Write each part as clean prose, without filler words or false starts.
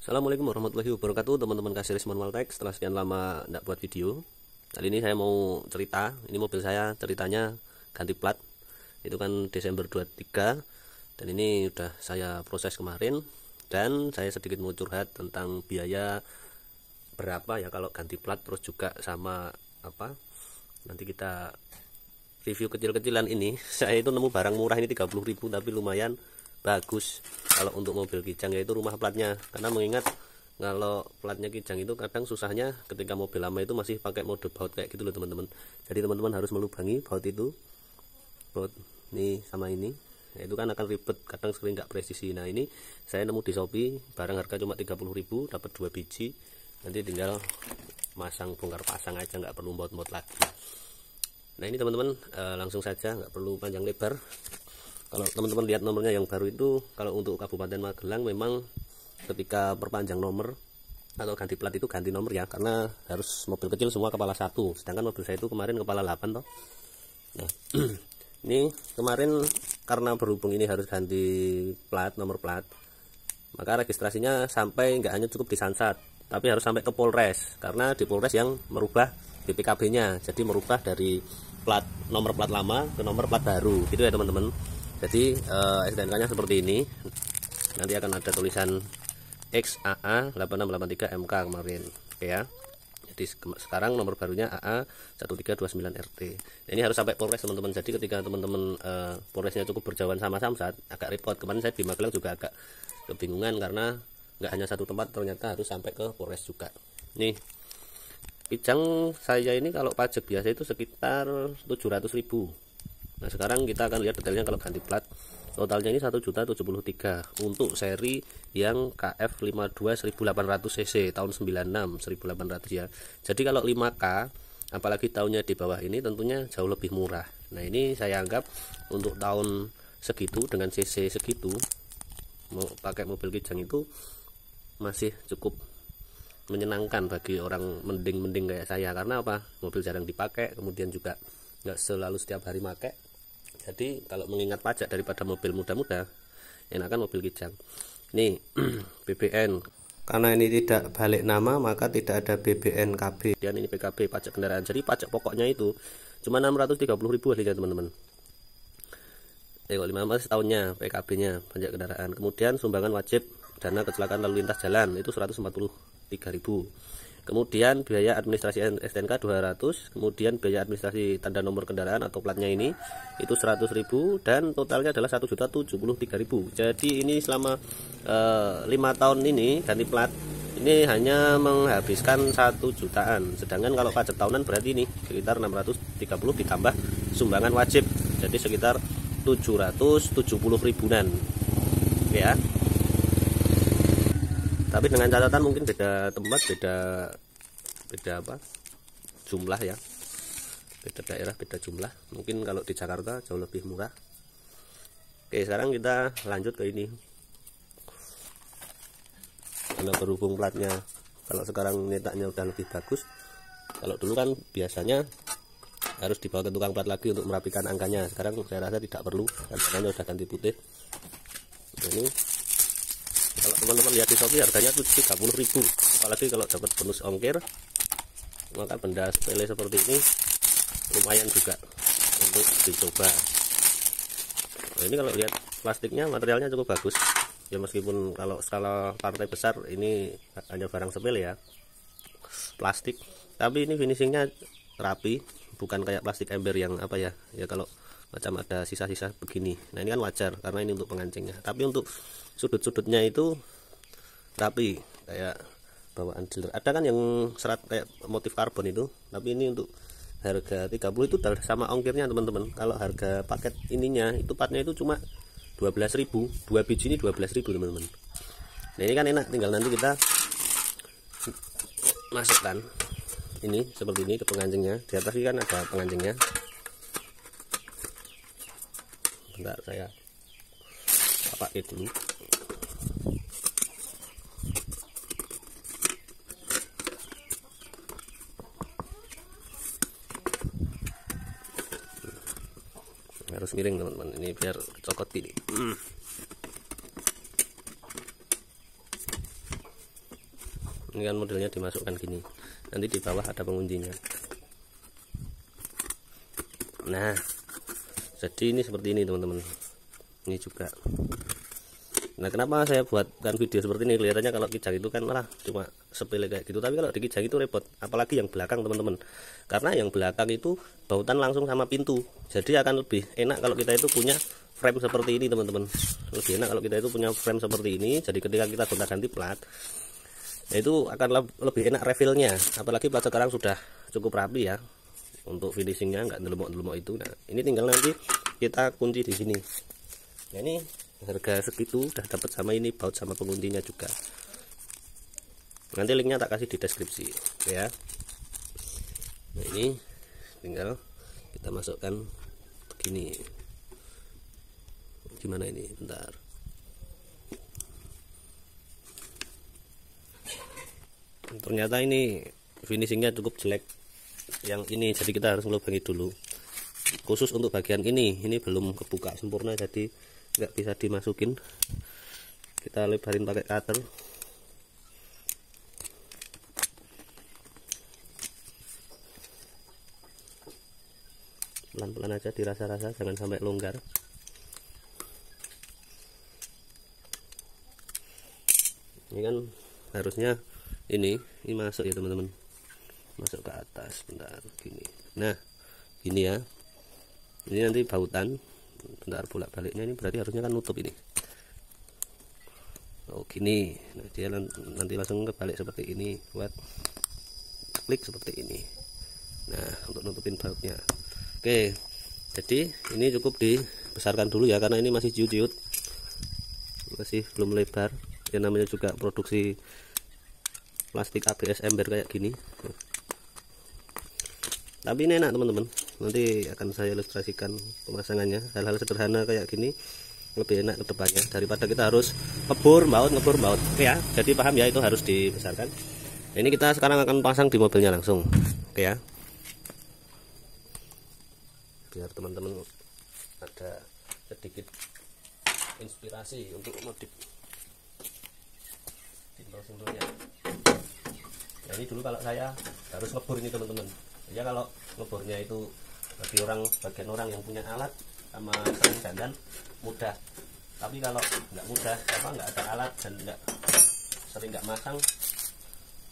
Assalamualaikum warahmatullahi wabarakatuh, teman-teman kasir Manual Tech. Setelah sekian lama tidak buat video, kali ini saya mau cerita. Ini mobil saya ceritanya ganti plat. Itu kan Desember 23, dan ini udah saya proses kemarin. Dan saya sedikit mau curhat tentang biaya berapa ya kalau ganti plat, terus juga sama apa. Nanti kita review kecil-kecilan ini. Saya itu nemu barang murah ini 30.000 tapi lumayan bagus kalau untuk mobil Kijang, yaitu rumah platnya. Karena mengingat kalau platnya Kijang itu kadang susahnya ketika mobil lama itu masih pakai mode baut kayak gitu loh teman-teman. Jadi teman-teman harus melubangi baut itu, baut ini sama ini. Nah, itu kan akan ribet, kadang sering nggak presisi. Nah ini saya nemu di Shopee, barang harga cuma 30.000, dapat 2 biji. Nanti tinggal masang bongkar pasang aja, nggak perlu baut-baut lagi. Nah ini teman-teman, langsung saja, nggak perlu panjang lebar. Kalau teman-teman lihat nomornya yang baru itu, kalau untuk Kabupaten Magelang memang ketika perpanjang nomor atau ganti plat itu ganti nomor ya, karena harus mobil kecil semua kepala 1, sedangkan mobil saya itu kemarin kepala 8 toh. Nah ini kemarin karena berhubung ini harus ganti plat, nomor plat, maka registrasinya sampai nggak hanya cukup di Sansat, tapi harus sampai ke Polres, karena di Polres yang merubah BPKB-nya, jadi merubah dari plat nomor plat lama ke nomor plat baru gitu ya teman-teman. Jadi STNK-nya seperti ini. Nanti akan ada tulisan XAA 8683 MK kemarin, oke ya. Jadi sekarang nomor barunya AA 1329 RT. Nah, ini harus sampai Polres teman-teman. Jadi ketika teman-teman Polresnya cukup berjauhan sama Samsat, agak repot. Kemarin saya di Magelang juga agak kebingungan karena nggak hanya satu tempat, ternyata harus sampai ke Polres juga. Nih Kijang saya ini kalau pajak biasa itu sekitar 700.000. Nah sekarang kita akan lihat detailnya kalau ganti plat. Totalnya ini 1.073 untuk seri yang KF52 1800 cc tahun 96 1800 ya. Jadi kalau 5K apalagi tahunnya di bawah ini tentunya jauh lebih murah. Nah ini saya anggap untuk tahun segitu dengan cc segitu mau pakai mobil Kijang itu masih cukup menyenangkan bagi orang mending kayak saya. Karena apa? Mobil jarang dipakai, kemudian juga nggak selalu setiap hari pakai. Jadi kalau mengingat pajak daripada mobil muda-muda, enakan mobil Kijang. Ini BBN, karena ini tidak balik nama maka tidak ada BBNKB. Dan ini PKB, pajak kendaraan. Jadi pajak pokoknya itu cuma 630.000 aslinya teman-teman. 15 tahunnya PKB-nya pajak kendaraan. Kemudian sumbangan wajib dana kecelakaan lalu lintas jalan itu 143.000. Kemudian biaya administrasi STNK 200, kemudian biaya administrasi tanda nomor kendaraan atau platnya ini itu 100.000, dan totalnya adalah 1.073.000. Jadi ini selama 5 tahun ini ganti plat ini hanya menghabiskan 1 jutaan. Sedangkan kalau pajak tahunan berarti ini sekitar 630 ditambah sumbangan wajib, jadi sekitar 770.000-an ya. Tapi dengan catatan mungkin beda tempat, beda apa jumlah ya, beda daerah beda jumlah. Mungkin kalau di Jakarta jauh lebih murah. Oke sekarang kita lanjut ke ini. Karena berhubung platnya kalau sekarang nyetaknya udah lebih bagus, kalau dulu kan biasanya harus dibawa ke tukang plat lagi untuk merapikan angkanya. Sekarang saya rasa tidak perlu, karena udah ganti putih. Ini kalau teman-teman lihat di Shopee harganya tuh 30.000, apalagi kalau dapat bonus ongkir, maka benda sepele seperti ini lumayan juga untuk dicoba. Nah, ini kalau lihat plastiknya, materialnya cukup bagus ya, meskipun kalau skala partai besar ini hanya barang sepele ya, plastik, tapi ini finishingnya rapi, bukan kayak plastik ember yang apa ya kalau macam ada sisa-sisa begini. Nah ini kan wajar karena ini untuk pengancingnya, tapi untuk sudut-sudutnya itu rapi kayak bawaan dealer. Ada kan yang serat kayak motif karbon itu, tapi ini untuk harga 30 itu sama ongkirnya teman-teman. Kalau harga paket ininya itu partnya itu cuma 12.000, 2 biji ini 12.000 teman-teman. Nah ini kan enak, tinggal nanti kita masukkan ini seperti ini ke pengancingnya. Di atas ini kan ada pengancingnya. Bentar saya pakai dulu. Harus miring teman-teman, ini biar cokot gini. Ini kan modelnya dimasukkan gini, nanti di bawah ada penguncinya. Nah, jadi ini seperti ini teman-teman. Ini juga. Nah, kenapa saya buatkan video seperti ini? Kelihatannya kalau kijang itu kan malah cuma sepele kayak gitu, tapi kalau di kijang itu repot, apalagi yang belakang teman-teman. Karena yang belakang itu bautan langsung sama pintu, jadi akan lebih enak kalau kita itu punya frame seperti ini teman-teman. Lebih enak kalau kita itu punya frame seperti ini, jadi ketika kita gonta-ganti plat, itu akan lebih enak refillnya. Apalagi plat sekarang sudah cukup rapi ya, untuk finishingnya nggak ndelumok-ndelumok itu. Nah, ini tinggal nanti kita kunci di sini. Nah, ini harga segitu udah dapat sama ini baut sama penguncinya juga. Nanti linknya tak kasih di deskripsi ya. Nah, ini tinggal kita masukkan begini. Gimana ini? Bentar. Ternyata ini finishingnya cukup jelek yang ini, jadi kita harus melubangi dulu. Khusus untuk bagian ini belum kebuka sempurna, jadi nggak bisa dimasukin. Kita lebarin pakai cutter. Pelan-pelan aja, dirasa-rasa, jangan sampai longgar. Ini kan harusnya ini masuk ya teman-teman, masuk ke atas. Bentar, gini. Nah, gini ya. Ini nanti bautan. Bentar, bolak-baliknya ini berarti harusnya kan nutup ini. Oh, gini. Nah, dia nanti langsung kebalik seperti ini, buat klik seperti ini. Nah, untuk nutupin bautnya. Oke, jadi ini cukup dibesarkan dulu ya, karena ini masih ciut-ciut, masih belum lebar. Yang namanya juga produksi plastik ABS ember kayak gini. Tapi ini enak teman-teman, nanti akan saya ilustrasikan pemasangannya. Hal-hal sederhana kayak gini lebih enak ke depannya daripada kita harus ngebor baut. Oke ya, jadi paham ya, itu harus dibesarkan. Ini kita sekarang akan pasang di mobilnya langsung. Oke ya, biar teman-teman ada sedikit inspirasi untuk modif single-singlenya. Nah, ini dulu kalau saya harus ngebor ini teman-teman. Ya kalau ngebornya itu bagi bagian orang yang punya alat sama sering dandan mudah. Tapi kalau nggak mudah, nggak ada alat dan sering nggak masang,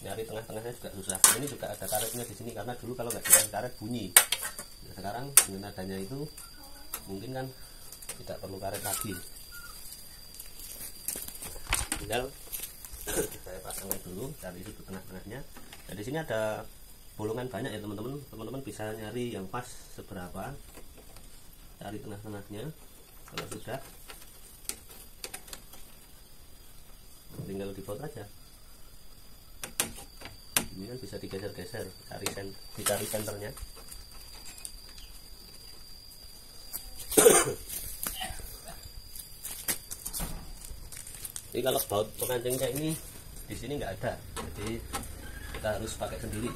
nyari tengah-tengahnya juga susah. Ini juga ada karetnya di sini, karena dulu kalau nggak dikasih karet bunyi. Nah, sekarang dengan adanya itu mungkin kan tidak perlu karet lagi. Tinggal saya pasangkan dulu dari sudut tengah-tengahnya. Dan di sini ada bolongan banyak ya teman-teman. Teman-teman bisa nyari yang pas seberapa, cari tengah-tengahnya. Kalau sudah, tinggal dibaut aja. Ini kan bisa digeser-geser, dicari senternya. Jadi kalau baut pengancingnya ini di sini nggak ada, jadi kita harus pakai sendiri.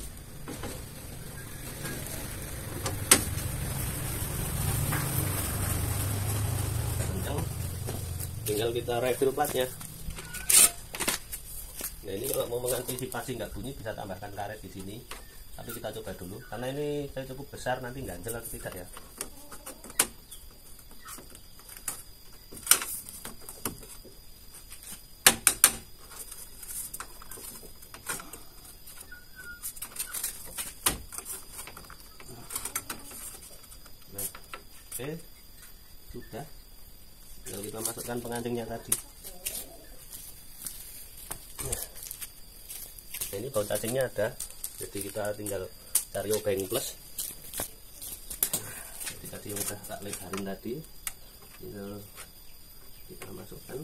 Tinggal kita refill platnya. Nah, ini kalau mau mengantisipasi nggak bunyi bisa tambahkan karet di sini. Tapi kita coba dulu, karena ini saya cukup besar, nanti ganjel atau tidak ya. Oke, sudah. Tinggal kita masukkan pengancingnya tadi. Nah, ini baut cacingnya ada, jadi kita tinggal cari obeng plus. Jadi tadi yang udah tak lebarin tadi, tinggal kita masukkan.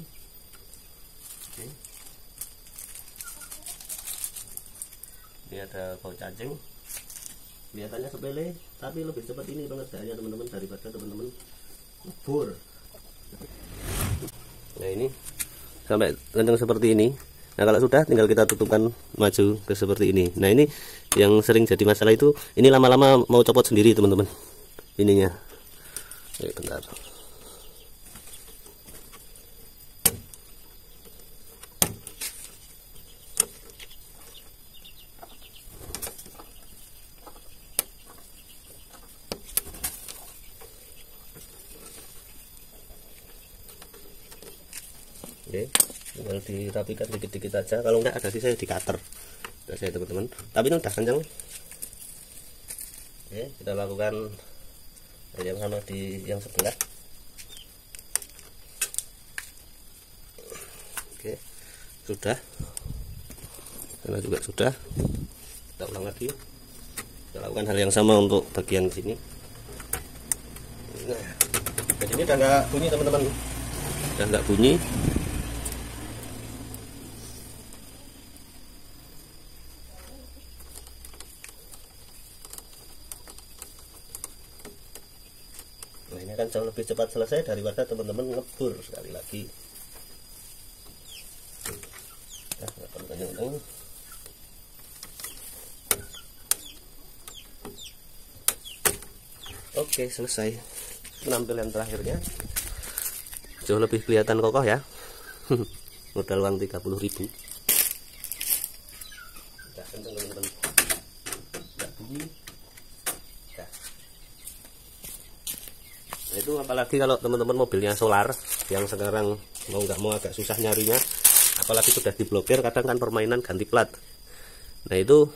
Oke. Ini ada baut cacing. Kelihatannya sepele, tapi lebih cepat ini pengerjaannya teman-teman, daripada teman-teman ngebor. Nah, ini sampai kencang seperti ini. Nah, kalau sudah tinggal kita tutupkan maju ke seperti ini. Nah, ini yang sering jadi masalah itu, ini lama-lama mau copot sendiri teman-teman ininya. Bentar. tinggal dirapikan dikit-dikit aja, kalau enggak ada sisa di cutter saya teman-teman, tapi ini udah kencang. Oke, kita lakukan yang sama di yang sebelah. Oke, sudah, sana juga sudah. Kita ulang lagi, kita lakukan hal yang sama untuk bagian sini. Nah, jadi ini udah nggak bunyi teman-teman, udah nggak bunyi. Nah, ini akan jauh lebih cepat selesai daripada teman-teman ngebur sekali lagi. Nah, oke, selesai. Penampilan terakhirnya jauh lebih kelihatan kokoh ya. Modal uang 30.000. Udah kenceng teman-teman. Udah bunyi. Nah, itu apalagi kalau teman-teman mobilnya solar yang sekarang mau nggak mau agak susah nyarinya, apalagi sudah diblokir, kadang kan permainan ganti plat. Nah, itu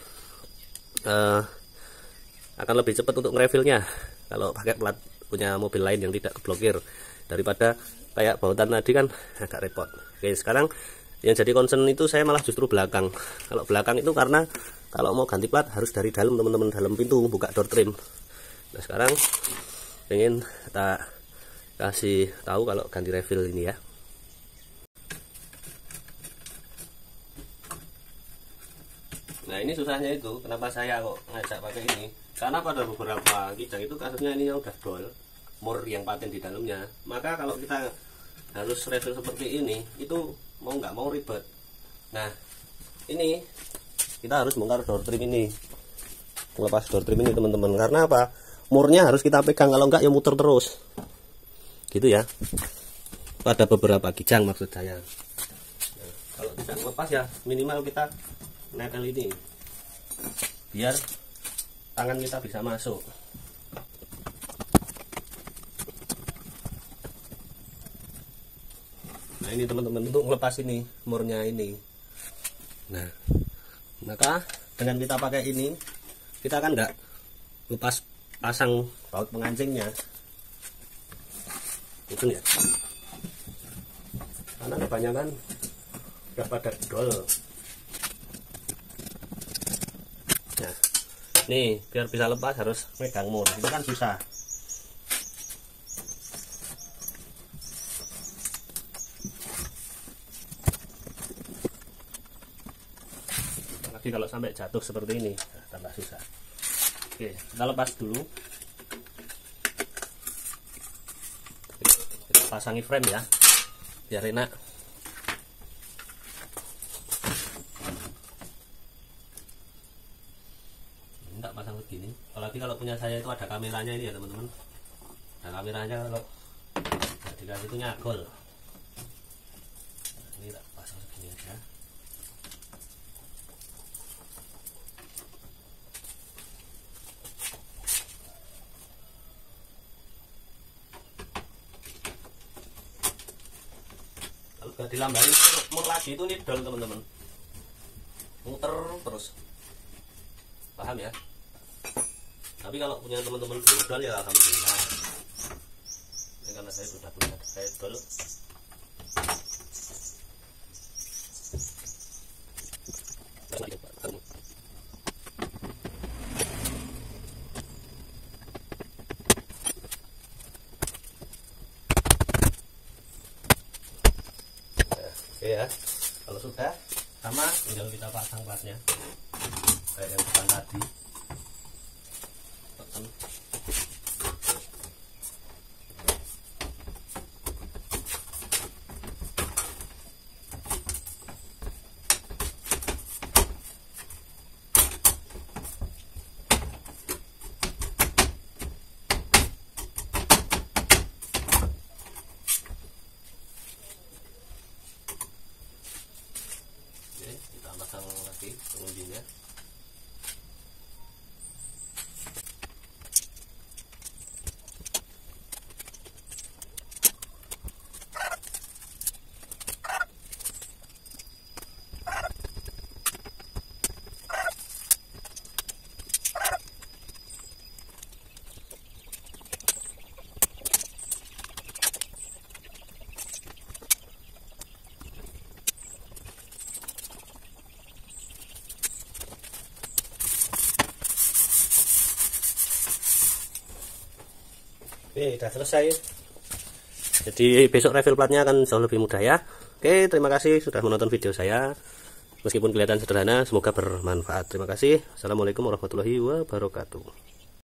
akan lebih cepat untuk ngerefilnya kalau pakai plat punya mobil lain yang tidak keblokir, daripada kayak bautan tadi kan agak repot. Oke, sekarang yang jadi concern itu saya malah justru belakang. Kalau belakang itu karena kalau mau ganti plat harus dari dalam teman-teman, dalam pintu buka door trim. Nah, sekarang ingin kita kasih tahu kalau ganti refill ini ya. Nah, ini susahnya itu kenapa saya kok ngajak pakai ini, karena pada beberapa kijang itu kasusnya ini yang udah dol, mur yang paten di dalamnya. Maka kalau kita harus refill seperti ini, itu mau nggak mau ribet. Nah, ini kita harus bongkar door trim ini, melepas door trim ini teman-teman. Karena apa? Murnya harus kita pegang, kalau enggak ya muter terus gitu ya, pada beberapa kijang maksud saya. Nah, kalau tidak lepas ya minimal kita netel ini biar tangan kita bisa masuk. Nah, ini teman-teman untuk melepas ini murnya ini. Nah, maka dengan kita pakai ini, kita kan enggak lepas pasang baut pengancingnya itu ya, karena kebanyakan udah pada dol. Nah, nih biar bisa lepas harus megang mur, itu kan susah. Apalagi kalau sampai jatuh seperti ini, nah, tambah susah. Oke, kita lepas dulu. Kita pasangi frame ya, biar enak. Enggak pasang begini. Apalagi kalau punya saya itu ada kameranya ini ya teman-teman. Ada kameranya, kalau nggak dikasih itu nyagol. Nah, ini tak pasang segini aja. Udah dilambarin mur lagi itu nidol teman-teman, muter terus, paham ya? Tapi kalau punya teman-teman nidol ya alhamdulillah. Ini karena saya sudah punya nidol. Oke ya, kalau sudah sama tinggal kita pasang platnya kayak yang depan tadi. Kita pasang lagi pengundinya. Oke, udah selesai. Jadi besok refill platnya akan jauh lebih mudah ya. Oke, terima kasih sudah menonton video saya. Meskipun kelihatan sederhana, semoga bermanfaat. Terima kasih. Assalamualaikum warahmatullahi wabarakatuh.